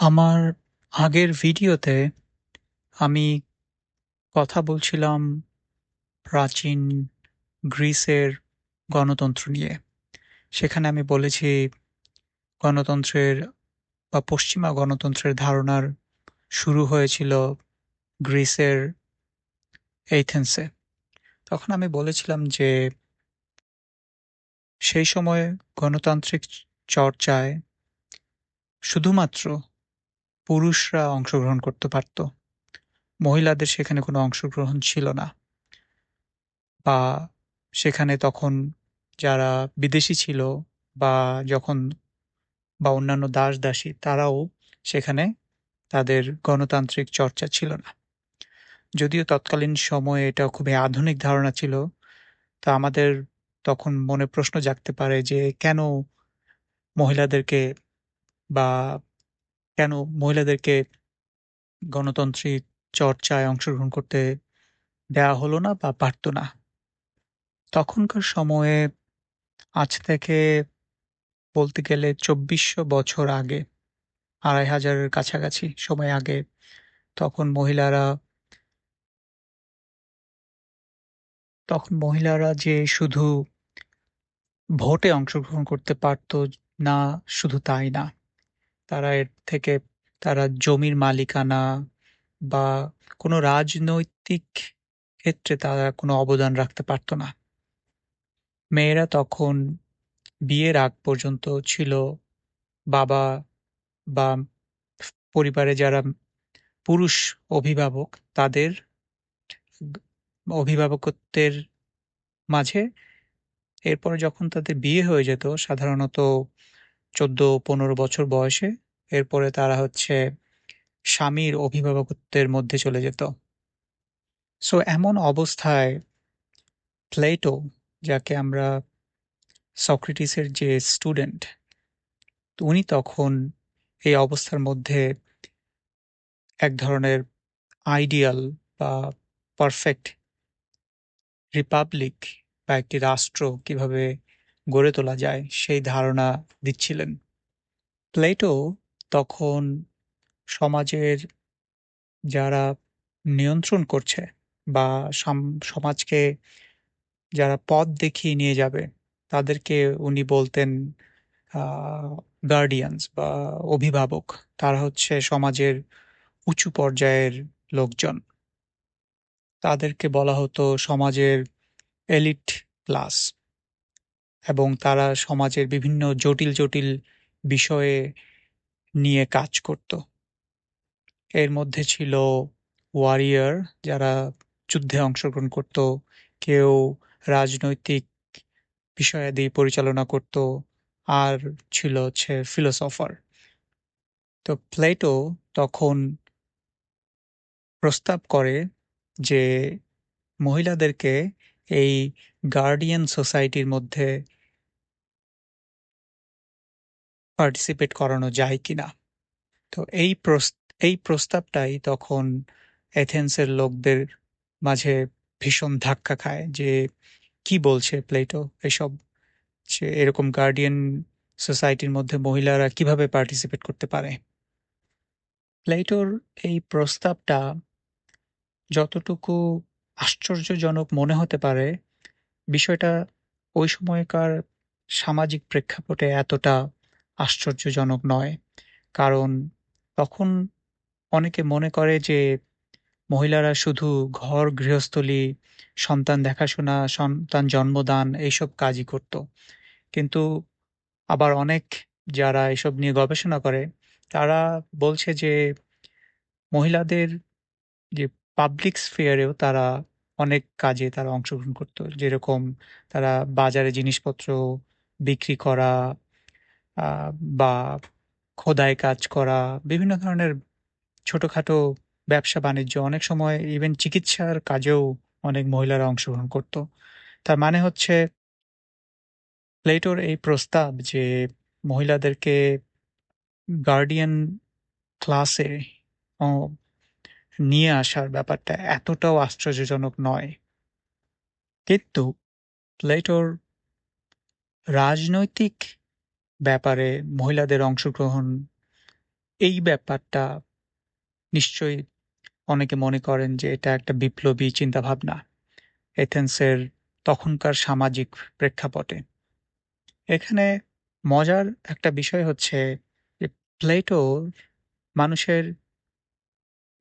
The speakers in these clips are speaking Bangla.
আমার আগের ভিডিওতে আমি কথা বলছিলাম প্রাচীন গ্রিসের গণতন্ত্র নিয়ে। সেখানে আমি বলেছি গণতন্ত্রের বা পশ্চিমা গণতন্ত্রের ধারণার শুরু হয়েছিল গ্রিসের এইথেন্সে। তখন আমি বলেছিলাম যে সেই সময় গণতান্ত্রিক চর্চায় শুধুমাত্র পুরুষরা অংশগ্রহণ করতে পারত। মহিলাদের সেখানে কোনো অংশগ্রহণ ছিল না। বা সেখানে তখন যারা বিদেশী ছিল বা যখন বা অন্যান্য দাস-দাসী তারাও সেখানে তাদের গণতান্ত্রিক চর্চা ছিল না। যদিও তৎকালীন সময়ে এটা খুবই আধুনিক ধারণা ছিল, তা আমাদের তখন মনে প্রশ্ন জাগতে পারে যে কেন মহিলাদেরকে বা কেন মহিলাদেরকে গণতান্ত্রিক চর্চায় অংশগ্রহণ করতে দেয়া হলো না বা পারত না? তখনকার সময়ে আজ থেকে বলতে গেলে ২৪০০ বছর আগে, ২৫০০ এর কাছাকাছি সময় আগে তখন মহিলারা যে শুধু ভোটে অংশগ্রহণ করতে পারত না, শুধু তাই না। তারা এর থেকে তারা জমির মালিকানা বা কোনো রাজনৈতিক ক্ষেত্রে তারা কোনো অবদান রাখতে পারত না। মেয়েরা তখন বিয়ের আগ পর্যন্ত ছিল বাবা বা পরিবারে যারা পুরুষ অভিভাবক তাদের অভিভাবকত্বের মাঝে। এরপরে যখন তাদের বিয়ে হয়ে যেত সাধারণত ১৪-১৫ বছর বয়সে, এরপরে তারা হচ্ছে স্বামীর অভিভাবকত্বের মধ্যে চলে যেত। সো এমন অবস্থায় প্লেটো, যাকে আমরা সক্রেটিসের যে স্টুডেন্ট, তো উনি তখন এই অবস্থার মধ্যে এক ধরনের আইডিয়াল বা পারফেক্ট রিপাবলিক বা একটি রাষ্ট্র কিভাবে গড়ে তোলা যায় সেই ধারণা দিচ্ছিলেন। প্লেটো তখন সমাজের যারা নিয়ন্ত্রণ করছে বা সমাজকে যারা পথ দেখিয়ে নিয়ে যাবে তাদেরকে উনি বলতেন গার্ডিয়ানস বা অভিভাবক। তারা হচ্ছে সমাজের উঁচু পর্যায়ের লোকজন। তাদেরকে বলা হতো সমাজের এলিট ক্লাস এবং তারা সমাজের বিভিন্ন জটিল বিষয়ে নিয়ে কাজ করত। এর মধ্যে ছিল ওয়ারিয়র, যারা যুদ্ধে অংশগ্রহণ করত, কেউ রাজনৈতিক বিষয়াদি পরিচালনা করত, আর ছিল হচ্ছে ফিলোসোফার। তো প্লেটো তখন প্রস্তাব করে যে মহিলাদেরকে এই গার্ডিয়ান সোসাইটির মধ্যে পার্টিসিপেট করানো যায় কিনা। তো এই প্রস্তাবটাই তখন এথেন্সের লোকদের মাঝে ভীষণ ধাক্কা খায় যে কি বলছে প্লেটো এসব, সে এরকম গার্ডিয়ান সোসাইটির মধ্যে মহিলারা কিভাবে পার্টিসিপেট করতে পারে। প্লেটোর এই প্রস্তাবটা যতটুকু আশ্চর্যজনক মনে হতে পারে, বিষয়টা ওই সময়কার সামাজিক প্রেক্ষাপটে এতটা আশ্চর্যজনক নয়। কারণ তখন অনেকে মনে করে যে মহিলারা শুধু ঘর গৃহস্থালি, সন্তান দেখাশোনা, সন্তান জন্মদান এইসব কাজই করত। কিন্তু আবার অনেক যারা এসব নিয়ে গবেষণা করে তারা বলছে যে মহিলাদের যে পাবলিক স্ফিয়ারেও তারা অনেক কাজে তারা অংশগ্রহণ করত। যেরকম তারা বাজারে জিনিসপত্র বিক্রি করা, আ বা খোদাই কাজ করা, বিভিন্ন ধরনের ছোটখাটো ব্যবসা-বাণিজ্য, অনেক সময় ইভেন চিকিৎসার কাজেও অনেক মহিলারা অংশগ্রহণ করত। তার মানে হচ্ছে প্লেটোর এই প্রস্তাব যে মহিলাদেরকে গার্ডিয়ান ক্লাসে অ নিয়ে আসার ব্যাপারটা এতটাও আশ্চর্যজনক নয়। কিন্তু প্লেটোর রাজনৈতিক ব্যাপারে মহিলাদের অংশগ্রহণ এই ব্যাপারটা নিশ্চয়ই অনেকে মনে করেন যে এটা একটা বিপ্লবী চিন্তাভাবনা এথেন্সের তখনকার সামাজিক প্রেক্ষাপটে। এখানে মজার একটা বিষয় হচ্ছে যে প্লেটো মানুষের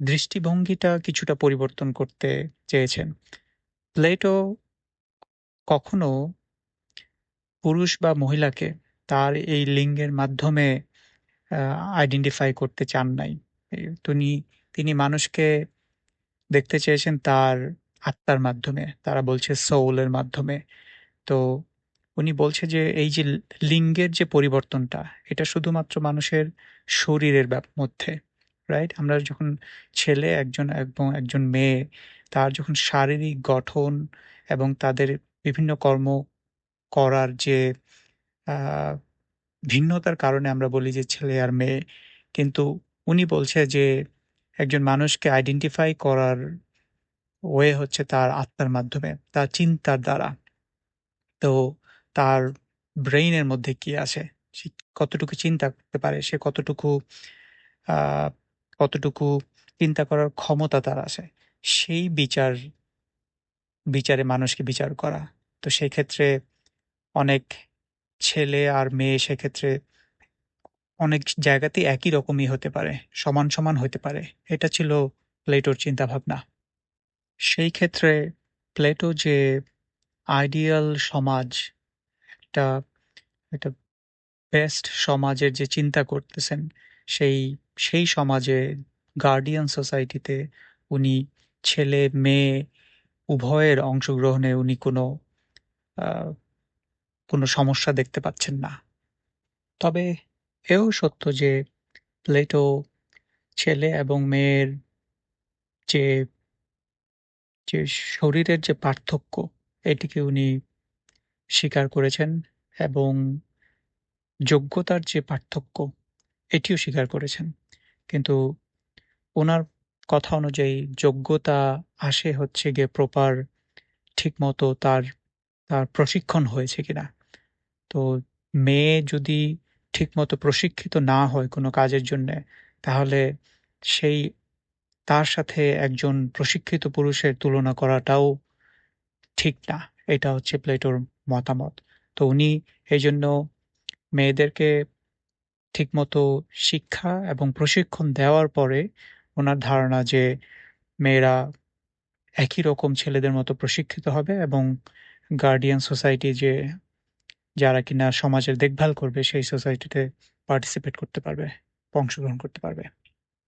দৃষ্টিভঙ্গিটা কিছুটা পরিবর্তন করতে চেয়েছেন। প্লেটো কখনো পুরুষ বা মহিলাকে তার এই লিঙ্গের মাধ্যমে আইডেন্টিফাই করতে চান নাই। তিনি তিনি মানুষকে দেখতে চেয়েছেন তার আত্মার মাধ্যমে। তারা বলছে সোউল এর মাধ্যমে। তো উনি বলছে যে এই যে লিঙ্গের যে পরিবর্তনটা এটা শুধুমাত্র মানুষের শরীরের মধ্যে, রাইট? আমরা যখন ছেলে একজন এবং একজন মেয়ে তার যখন শারীরিক গঠন এবং তাদের বিভিন্ন কর্ম করার যে আহ, ভিন্নতার কারণে আমরা বলি যে ছেলে আর মেয়ে, কিন্তু উনি বলছে যে একজন মানুষকে আইডেন্টিফাই করার ওয়ে হচ্ছে তার আত্মার মাধ্যমে, তার চিন্তার দ্বারা। তো তার ব্রেইনের মধ্যে কি আছে, সে কতটুকু চিন্তা করতে পারে, সে কতটুকু আহ, কতটুকু চিন্তা করার ক্ষমতা তার আছে, সেই বিচারে মানুষকে বিচার করা। তো সেই ক্ষেত্রে অনেক ছেলে আর মেয়ে সেক্ষেত্রে অনেক জায়গাতেই একই রকমই হতে পারে, সমান সমান হতে পারে। এটা ছিল প্লেটোর চিন্তা ভাবনা। সেই ক্ষেত্রে প্লেটো যে আইডিয়াল সমাজ, একটা একটা বেস্ট সমাজের যে চিন্তা করতেছেন, সেই সেই সমাজে গার্ডিয়ান সোসাইটিতে উনি ছেলে মেয়ে উভয়ের অংশগ্রহণে উনি আহ, কোনো সমস্যা দেখতে পাচ্ছেন না। তবে এও সত্য যে প্লেটো ছেলে এবং মেয়ের যে যে শরীরের যে পার্থক্য এটিকে উনি স্বীকার করেছেন, এবং যোগ্যতার যে পার্থক্য এটিও স্বীকার করেছেন। কিন্তু ওনার কথা অনুযায়ী যোগ্যতা আসে হচ্ছে গিয়ে প্রপার, ঠিক মতো তার তার প্রশিক্ষণ হয়েছে কিনা। তো মেয়ে যদি ঠিকমতো প্রশিক্ষিত না হয় কোনো কাজের জন্যে, তাহলে সেই তার সাথে একজন প্রশিক্ষিত পুরুষের তুলনা করাটাও ঠিক না। এটা হচ্ছে প্লেটোর মতামত। তো উনি এই জন্য মেয়েদেরকে ঠিকমতো শিক্ষা এবং প্রশিক্ষণ দেওয়ার পরে ওনার ধারণা যে মেয়েরা একই রকম ছেলেদের মতো প্রশিক্ষিত হবে এবং গার্ডিয়ান সোসাইটি যে যারা কিনা সমাজের দেখভাল করবে সেই সোসাইটিতে পার্টিসিপেট করতে পারবে, অংশগ্রহণ করতে পারবে।